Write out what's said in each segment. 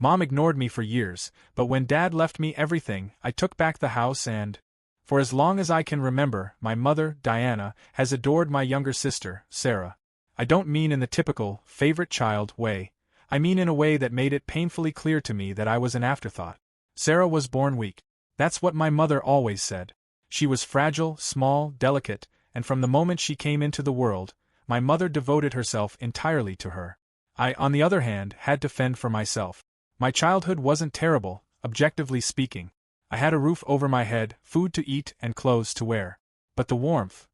Mom ignored me for years, but when Dad left me everything, I took back the house and, for as long as I can remember, my mother, Diana, has adored my younger sister, Sarah. I don't mean in the typical, favorite child way. I mean in a way that made it painfully clear to me that I was an afterthought. Sarah was born weak. That's what my mother always said. She was fragile, small, delicate, and from the moment she came into the world, my mother devoted herself entirely to her. I, on the other hand, had to fend for myself. My childhood wasn't terrible, objectively speaking. I had a roof over my head, food to eat, and clothes to wear. But the warmth,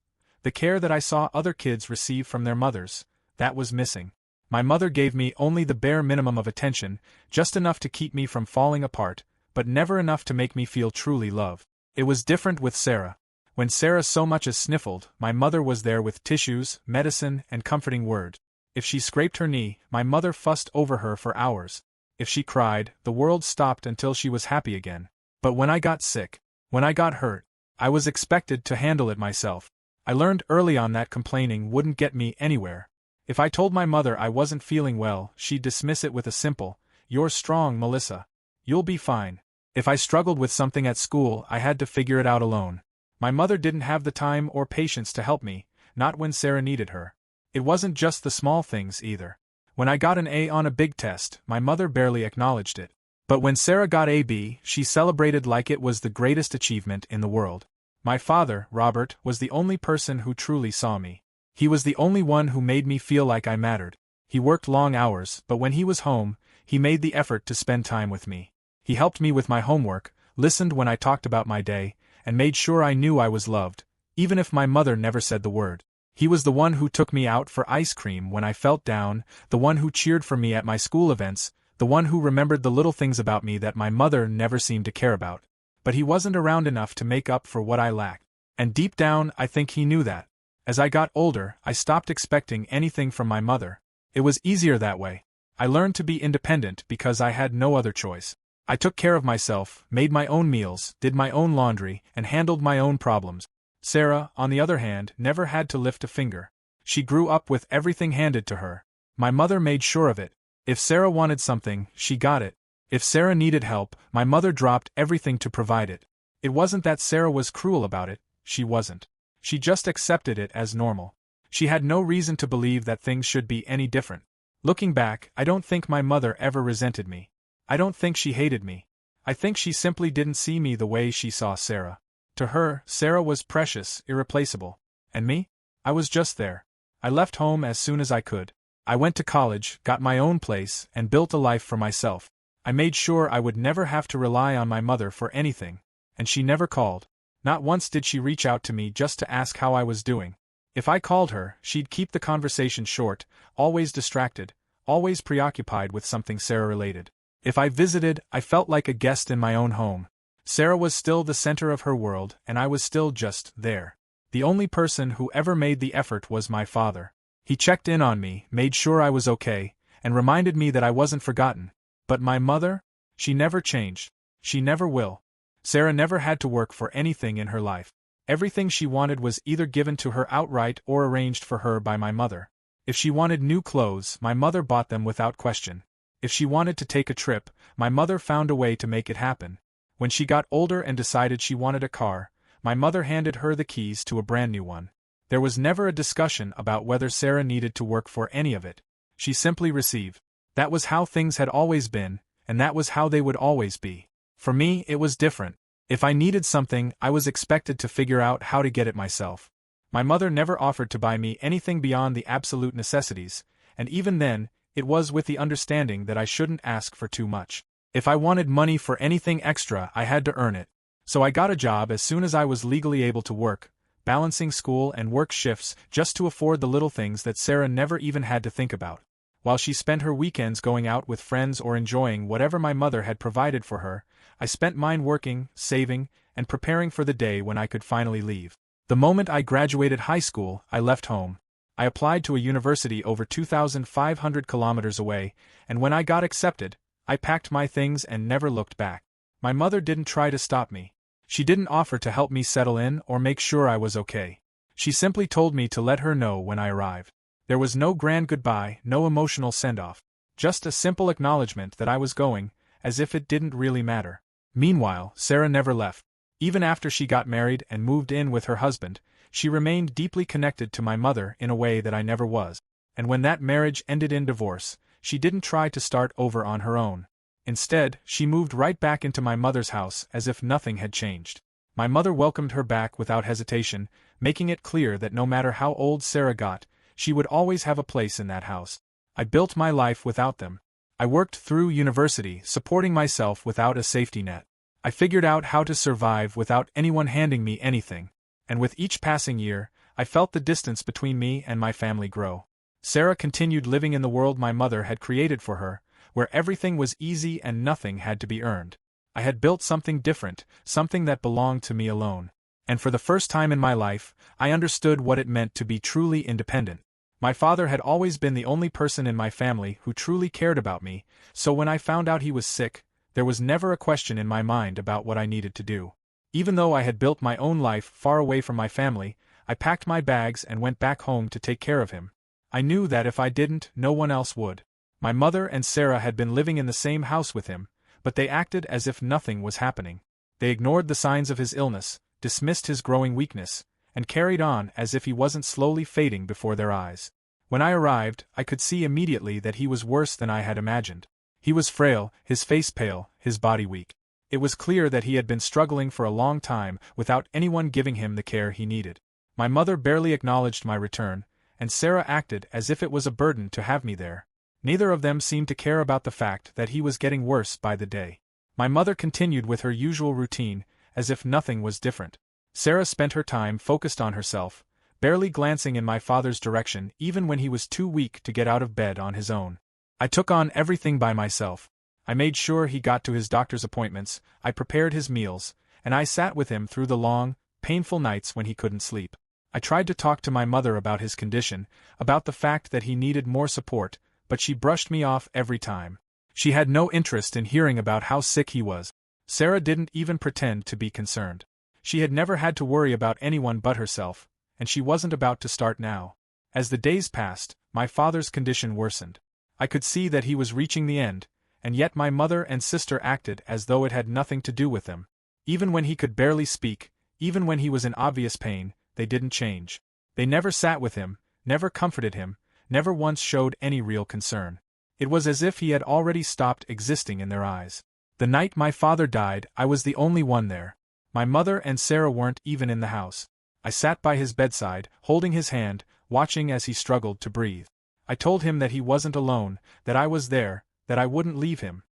the care that I saw other kids receive from their mothers, that was missing. My mother gave me only the bare minimum of attention, just enough to keep me from falling apart, but never enough to make me feel truly loved. It was different with Sarah. When Sarah so much as sniffled, my mother was there with tissues, medicine, and comforting words. If she scraped her knee, my mother fussed over her for hours. If she cried, the world stopped until she was happy again. But when I got sick, when I got hurt, I was expected to handle it myself. I learned early on that complaining wouldn't get me anywhere. If I told my mother I wasn't feeling well, she'd dismiss it with a simple, "You're strong, Melissa. You'll be fine." If I struggled with something at school, I had to figure it out alone. My mother didn't have the time or patience to help me, not when Sarah needed her. It wasn't just the small things either. When I got an A on a big test, my mother barely acknowledged it. But when Sarah got a B, she celebrated like it was the greatest achievement in the world. My father, Robert, was the only person who truly saw me. He was the only one who made me feel like I mattered. He worked long hours, but when he was home, he made the effort to spend time with me. He helped me with my homework, listened when I talked about my day, and made sure I knew I was loved, even if my mother never said the word. He was the one who took me out for ice cream when I felt down, the one who cheered for me at my school events, the one who remembered the little things about me that my mother never seemed to care about. But he wasn't around enough to make up for what I lacked. And deep down, I think he knew that. As I got older, I stopped expecting anything from my mother. It was easier that way. I learned to be independent because I had no other choice. I took care of myself, made my own meals, did my own laundry, and handled my own problems. Sarah, on the other hand, never had to lift a finger. She grew up with everything handed to her. My mother made sure of it. If Sarah wanted something, she got it. If Sarah needed help, my mother dropped everything to provide it. It wasn't that Sarah was cruel about it, she wasn't. She just accepted it as normal. She had no reason to believe that things should be any different. Looking back, I don't think my mother ever resented me. I don't think she hated me. I think she simply didn't see me the way she saw Sarah. To her, Sarah was precious, irreplaceable. And me? I was just there. I left home as soon as I could. I went to college, got my own place, and built a life for myself. I made sure I would never have to rely on my mother for anything. And she never called. Not once did she reach out to me just to ask how I was doing. If I called her, she'd keep the conversation short, always distracted, always preoccupied with something Sarah-related. If I visited, I felt like a guest in my own home. Sarah was still the center of her world, and I was still just there. The only person who ever made the effort was my father. He checked in on me, made sure I was okay, and reminded me that I wasn't forgotten. But my mother? She never changed. She never will. Sarah never had to work for anything in her life. Everything she wanted was either given to her outright or arranged for her by my mother. If she wanted new clothes, my mother bought them without question. If she wanted to take a trip, my mother found a way to make it happen. When she got older and decided she wanted a car, my mother handed her the keys to a brand new one. There was never a discussion about whether Sarah needed to work for any of it. She simply received. That was how things had always been, and that was how they would always be. For me, it was different. If I needed something, I was expected to figure out how to get it myself. My mother never offered to buy me anything beyond the absolute necessities, and even then, it was with the understanding that I shouldn't ask for too much. If I wanted money for anything extra, I had to earn it. So I got a job as soon as I was legally able to work, balancing school and work shifts just to afford the little things that Sarah never even had to think about. While she spent her weekends going out with friends or enjoying whatever my mother had provided for her, I spent mine working, saving, and preparing for the day when I could finally leave. The moment I graduated high school, I left home. I applied to a university over 2,500 kilometers away, and when I got accepted, I packed my things and never looked back. My mother didn't try to stop me. She didn't offer to help me settle in or make sure I was okay. She simply told me to let her know when I arrived. There was no grand goodbye, no emotional send-off. Just a simple acknowledgement that I was going, as if it didn't really matter. Meanwhile, Sarah never left. Even after she got married and moved in with her husband, she remained deeply connected to my mother in a way that I never was. And when that marriage ended in divorce, she didn't try to start over on her own. Instead, she moved right back into my mother's house as if nothing had changed. My mother welcomed her back without hesitation, making it clear that no matter how old Sarah got, she would always have a place in that house. I built my life without them. I worked through university, supporting myself without a safety net. I figured out how to survive without anyone handing me anything. And with each passing year, I felt the distance between me and my family grow. Sarah continued living in the world my mother had created for her, where everything was easy and nothing had to be earned. I had built something different, something that belonged to me alone. And for the first time in my life, I understood what it meant to be truly independent. My father had always been the only person in my family who truly cared about me, so when I found out he was sick, there was never a question in my mind about what I needed to do. Even though I had built my own life far away from my family, I packed my bags and went back home to take care of him. I knew that if I didn't, no one else would. My mother and Sarah had been living in the same house with him, but they acted as if nothing was happening. They ignored the signs of his illness, dismissed his growing weakness, and carried on as if he wasn't slowly fading before their eyes. When I arrived, I could see immediately that he was worse than I had imagined. He was frail, his face pale, his body weak. It was clear that he had been struggling for a long time without anyone giving him the care he needed. My mother barely acknowledged my return, and Sarah acted as if it was a burden to have me there. Neither of them seemed to care about the fact that he was getting worse by the day. My mother continued with her usual routine, as if nothing was different. Sarah spent her time focused on herself, barely glancing in my father's direction even when he was too weak to get out of bed on his own. I took on everything by myself. I made sure he got to his doctor's appointments, I prepared his meals, and I sat with him through the long, painful nights when he couldn't sleep. I tried to talk to my mother about his condition, about the fact that he needed more support, but she brushed me off every time. She had no interest in hearing about how sick he was. Sarah didn't even pretend to be concerned. She had never had to worry about anyone but herself, and she wasn't about to start now. As the days passed, my father's condition worsened. I could see that he was reaching the end, and yet my mother and sister acted as though it had nothing to do with him. Even when he could barely speak, even when he was in obvious pain, they didn't change. They never sat with him, never comforted him, never once showed any real concern. It was as if he had already stopped existing in their eyes. The night my father died, I was the only one there. My mother and Sarah weren't even in the house. I sat by his bedside, holding his hand, watching as he struggled to breathe. I told him that he wasn't alone, that I was there, that I wouldn't leave him.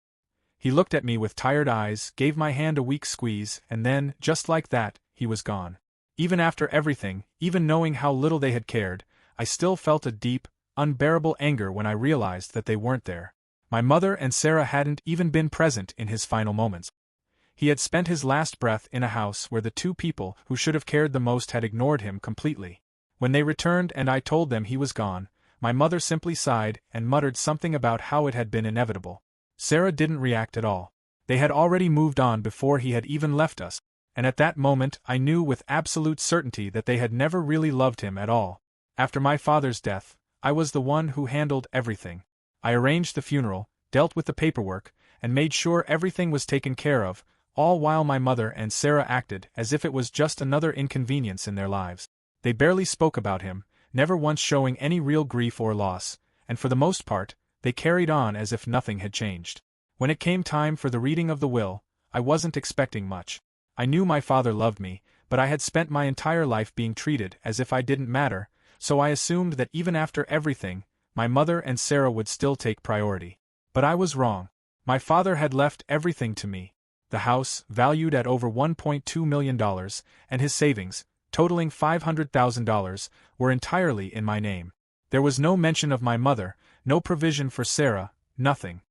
He looked at me with tired eyes, gave my hand a weak squeeze, and then, just like that, he was gone. Even after everything, even knowing how little they had cared, I still felt a deep, unbearable anger when I realized that they weren't there. My mother and Sarah hadn't even been present in his final moments. He had spent his last breath in a house where the two people who should have cared the most had ignored him completely. When they returned and I told them he was gone, my mother simply sighed and muttered something about how it had been inevitable. Sarah didn't react at all. They had already moved on before he had even left us, and at that moment I knew with absolute certainty that they had never really loved him at all. After my father's death, I was the one who handled everything. I arranged the funeral, dealt with the paperwork, and made sure everything was taken care of, all while my mother and Sarah acted as if it was just another inconvenience in their lives. They barely spoke about him, never once showing any real grief or loss, and for the most part, they carried on as if nothing had changed. When it came time for the reading of the will, I wasn't expecting much. I knew my father loved me, but I had spent my entire life being treated as if I didn't matter, so I assumed that even after everything, my mother and Sarah would still take priority. But I was wrong. My father had left everything to me. The house, valued at over $1.2 million, and his savings, totaling $500,000, were entirely in my name. There was no mention of my mother, no provision for Sarah, nothing.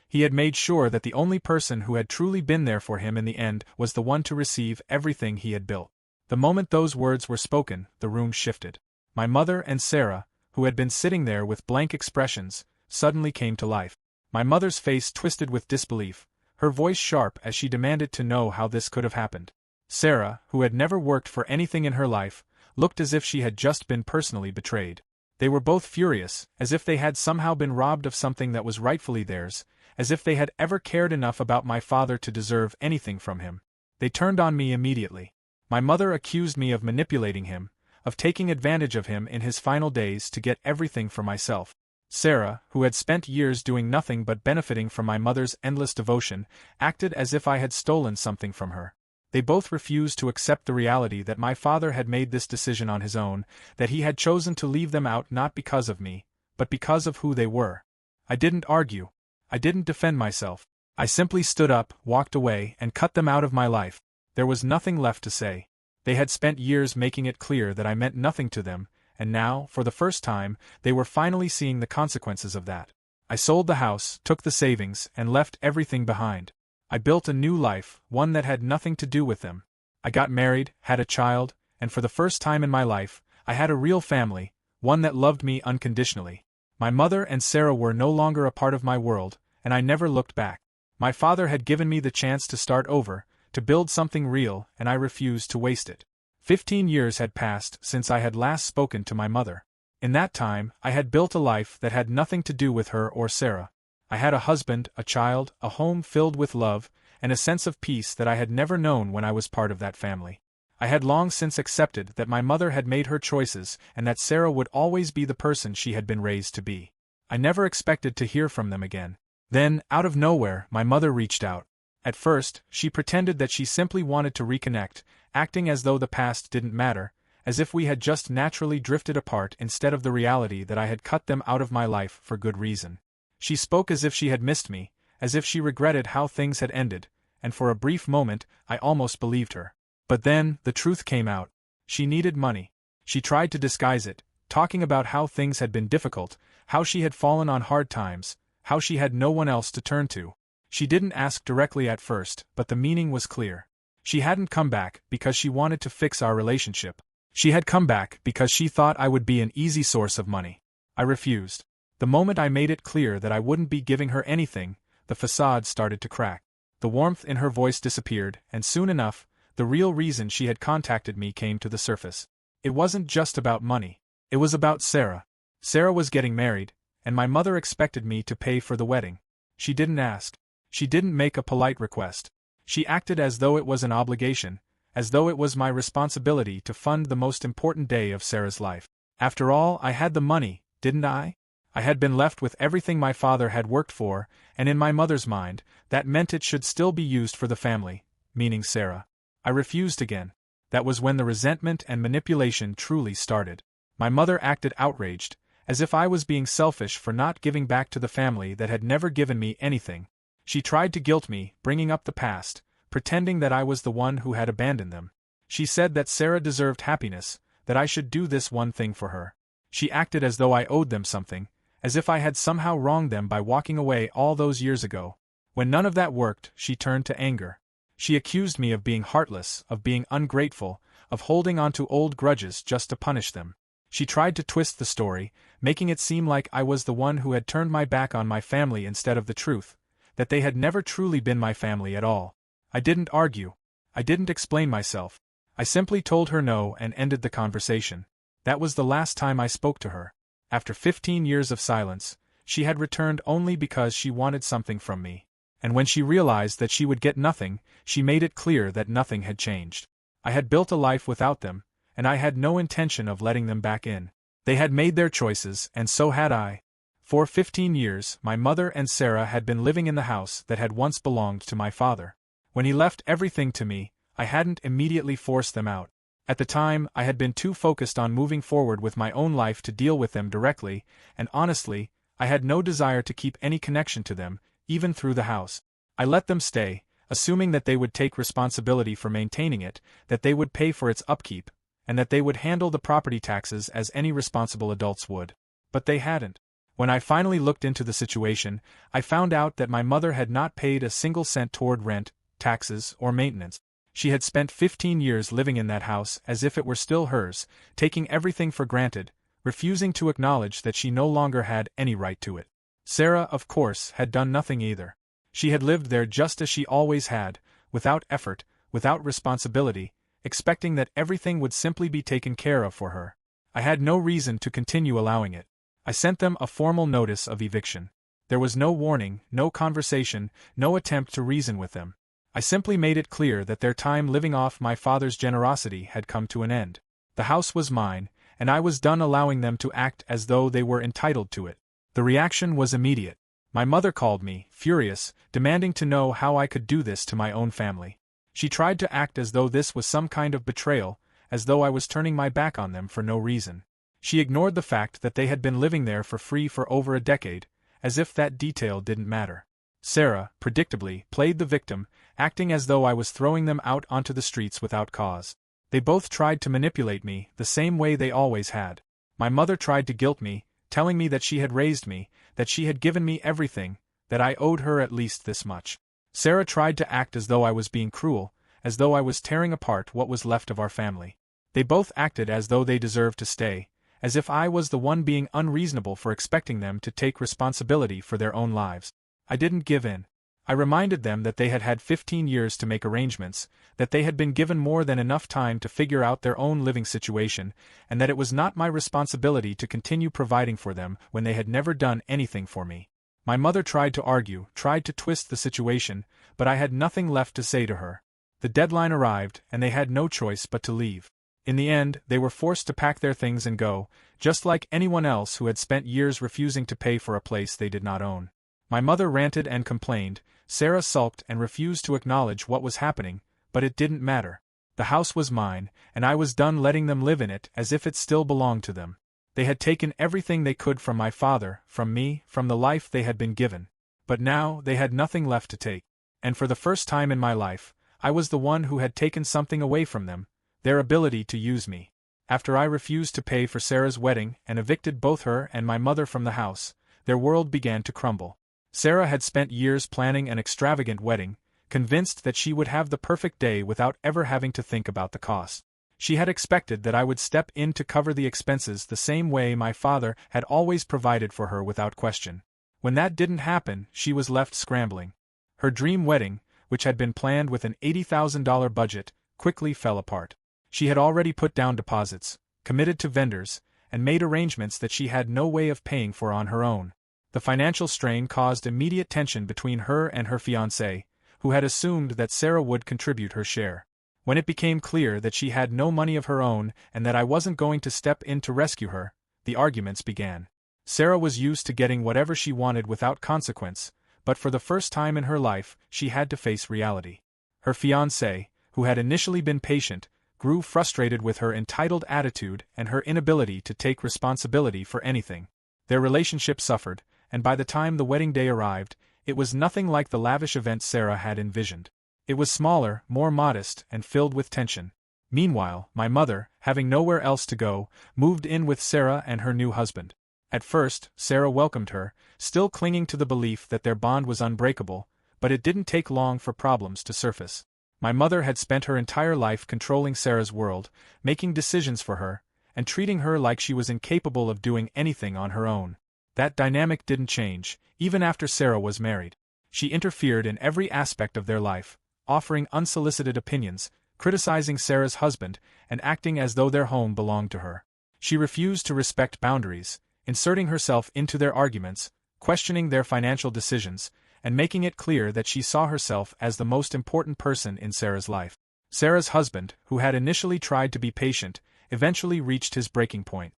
He had made sure that the only person who had truly been there for him in the end was the one to receive everything he had built. The moment those words were spoken, the room shifted. My mother and Sarah, who had been sitting there with blank expressions, suddenly came to life. My mother's face twisted with disbelief, her voice sharp as she demanded to know how this could have happened. Sarah, who had never worked for anything in her life, looked as if she had just been personally betrayed. They were both furious, as if they had somehow been robbed of something that was rightfully theirs, as if they had ever cared enough about my father to deserve anything from him. They turned on me immediately. My mother accused me of manipulating him, of taking advantage of him in his final days to get everything for myself. Sarah, who had spent years doing nothing but benefiting from my mother's endless devotion, acted as if I had stolen something from her. They both refused to accept the reality that my father had made this decision on his own, that he had chosen to leave them out not because of me, but because of who they were. I didn't argue. I didn't defend myself. I simply stood up, walked away, and cut them out of my life. There was nothing left to say. They had spent years making it clear that I meant nothing to them, and now, for the first time, they were finally seeing the consequences of that. I sold the house, took the savings, and left everything behind. I built a new life, one that had nothing to do with them. I got married, had a child, and for the first time in my life, I had a real family, one that loved me unconditionally. My mother and Sarah were no longer a part of my world, and I never looked back. My father had given me the chance to start over, to build something real, and I refused to waste it. 15 years had passed since I had last spoken to my mother. In that time, I had built a life that had nothing to do with her or Sarah. I had a husband, a child, a home filled with love, and a sense of peace that I had never known when I was part of that family. I had long since accepted that my mother had made her choices and that Sarah would always be the person she had been raised to be. I never expected to hear from them again. Then, out of nowhere, my mother reached out. At first, she pretended that she simply wanted to reconnect, acting as though the past didn't matter, as if we had just naturally drifted apart instead of the reality that I had cut them out of my life for good reason. She spoke as if she had missed me, as if she regretted how things had ended, and for a brief moment, I almost believed her. But then, the truth came out. She needed money. She tried to disguise it, talking about how things had been difficult, how she had fallen on hard times, how she had no one else to turn to. She didn't ask directly at first, but the meaning was clear. She hadn't come back because she wanted to fix our relationship. She had come back because she thought I would be an easy source of money. I refused. The moment I made it clear that I wouldn't be giving her anything, the facade started to crack. The warmth in her voice disappeared, and soon enough, the real reason she had contacted me came to the surface. It wasn't just about money. It was about Sarah. Sarah was getting married, and my mother expected me to pay for the wedding. She didn't ask. She didn't make a polite request. She acted as though it was an obligation, as though it was my responsibility to fund the most important day of Sarah's life. After all, I had the money, didn't I? I had been left with everything my father had worked for, and in my mother's mind, that meant it should still be used for the family, meaning Sarah. I refused again. That was when the resentment and manipulation truly started. My mother acted outraged, as if I was being selfish for not giving back to the family that had never given me anything. She tried to guilt me, bringing up the past, pretending that I was the one who had abandoned them. She said that Sarah deserved happiness, that I should do this one thing for her. She acted as though I owed them something, as if I had somehow wronged them by walking away all those years ago. When none of that worked, she turned to anger. She accused me of being heartless, of being ungrateful, of holding on to old grudges just to punish them. She tried to twist the story, making it seem like I was the one who had turned my back on my family instead of the truth, that they had never truly been my family at all. I didn't argue. I didn't explain myself. I simply told her no and ended the conversation. That was the last time I spoke to her. After 15 years of silence, she had returned only because she wanted something from me. And when she realized that she would get nothing, she made it clear that nothing had changed. I had built a life without them, and I had no intention of letting them back in. They had made their choices, and so had I. For 15 years, my mother and Sarah had been living in the house that had once belonged to my father. When he left everything to me, I hadn't immediately forced them out. At the time, I had been too focused on moving forward with my own life to deal with them directly, and honestly, I had no desire to keep any connection to them, even through the house. I let them stay, assuming that they would take responsibility for maintaining it, that they would pay for its upkeep, and that they would handle the property taxes as any responsible adults would. But they hadn't. When I finally looked into the situation, I found out that my mother had not paid a single cent toward rent, taxes, or maintenance. She had spent 15 years living in that house as if it were still hers, taking everything for granted, refusing to acknowledge that she no longer had any right to it. Sarah, of course, had done nothing either. She had lived there just as she always had, without effort, without responsibility, expecting that everything would simply be taken care of for her. I had no reason to continue allowing it. I sent them a formal notice of eviction. There was no warning, no conversation, no attempt to reason with them. I simply made it clear that their time living off my father's generosity had come to an end. The house was mine, and I was done allowing them to act as though they were entitled to it. The reaction was immediate. My mother called me, furious, demanding to know how I could do this to my own family. She tried to act as though this was some kind of betrayal, as though I was turning my back on them for no reason. She ignored the fact that they had been living there for free for over a decade, as if that detail didn't matter. Sarah, predictably, played the victim, acting as though I was throwing them out onto the streets without cause. They both tried to manipulate me, the same way they always had. My mother tried to guilt me, telling me that she had raised me, that she had given me everything, that I owed her at least this much. Sarah tried to act as though I was being cruel, as though I was tearing apart what was left of our family. They both acted as though they deserved to stay, as if I was the one being unreasonable for expecting them to take responsibility for their own lives. I didn't give in. I reminded them that they had had 15 years to make arrangements, that they had been given more than enough time to figure out their own living situation, and that it was not my responsibility to continue providing for them when they had never done anything for me. My mother tried to argue, tried to twist the situation, but I had nothing left to say to her. The deadline arrived, and they had no choice but to leave. In the end, they were forced to pack their things and go, just like anyone else who had spent years refusing to pay for a place they did not own. My mother ranted and complained, Sarah sulked and refused to acknowledge what was happening, but it didn't matter. The house was mine, and I was done letting them live in it as if it still belonged to them. They had taken everything they could from my father, from me, from the life they had been given. But now they had nothing left to take. And for the first time in my life, I was the one who had taken something away from them, their ability to use me. After I refused to pay for Sarah's wedding and evicted both her and my mother from the house, their world began to crumble. Sarah had spent years planning an extravagant wedding, convinced that she would have the perfect day without ever having to think about the cost. She had expected that I would step in to cover the expenses the same way my father had always provided for her without question. When that didn't happen, she was left scrambling. Her dream wedding, which had been planned with an $80,000 budget, quickly fell apart. She had already put down deposits, committed to vendors, and made arrangements that she had no way of paying for on her own. The financial strain caused immediate tension between her and her fiancé, who had assumed that Sarah would contribute her share. When it became clear that she had no money of her own and that I wasn't going to step in to rescue her, the arguments began. Sarah was used to getting whatever she wanted without consequence, but for the first time in her life, she had to face reality. Her fiancé, who had initially been patient, grew frustrated with her entitled attitude and her inability to take responsibility for anything. Their relationship suffered, and by the time the wedding day arrived, it was nothing like the lavish event Sarah had envisioned. It was smaller, more modest, and filled with tension. Meanwhile, my mother, having nowhere else to go, moved in with Sarah and her new husband. At first, Sarah welcomed her, still clinging to the belief that their bond was unbreakable, but it didn't take long for problems to surface. My mother had spent her entire life controlling Sarah's world, making decisions for her, and treating her like she was incapable of doing anything on her own. That dynamic didn't change, even after Sarah was married. She interfered in every aspect of their life, offering unsolicited opinions, criticizing Sarah's husband, and acting as though their home belonged to her. She refused to respect boundaries, inserting herself into their arguments, questioning their financial decisions, and making it clear that she saw herself as the most important person in Sarah's life. Sarah's husband, who had initially tried to be patient, eventually reached his breaking point.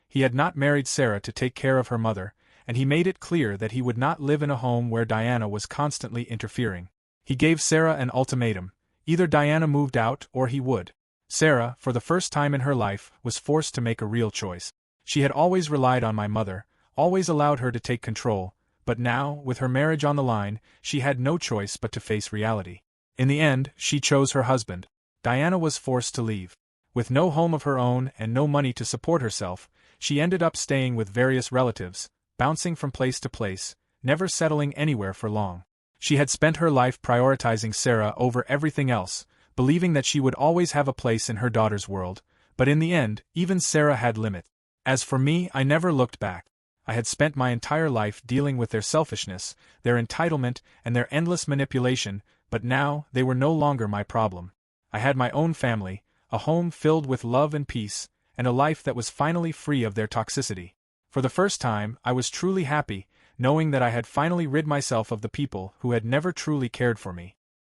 He had not married Sarah to take care of her mother, and he made it clear that he would not live in a home where Diana was constantly interfering. He gave Sarah an ultimatum: either Diana moved out or he would. Sarah, for the first time in her life, was forced to make a real choice. She had always relied on my mother, always allowed her to take control, but now, with her marriage on the line, she had no choice but to face reality. In the end, she chose her husband. Diana was forced to leave. With no home of her own and no money to support herself, she ended up staying with various relatives, bouncing from place to place, never settling anywhere for long. She had spent her life prioritizing Sarah over everything else, believing that she would always have a place in her daughter's world, but in the end, even Sarah had limits. As for me, I never looked back. I had spent my entire life dealing with their selfishness, their entitlement, and their endless manipulation, but now they were no longer my problem. I had my own family, a home filled with love and peace, and a life that was finally free of their toxicity. For the first time, I was truly happy, knowing that I had finally rid myself of the people who had never truly cared for me.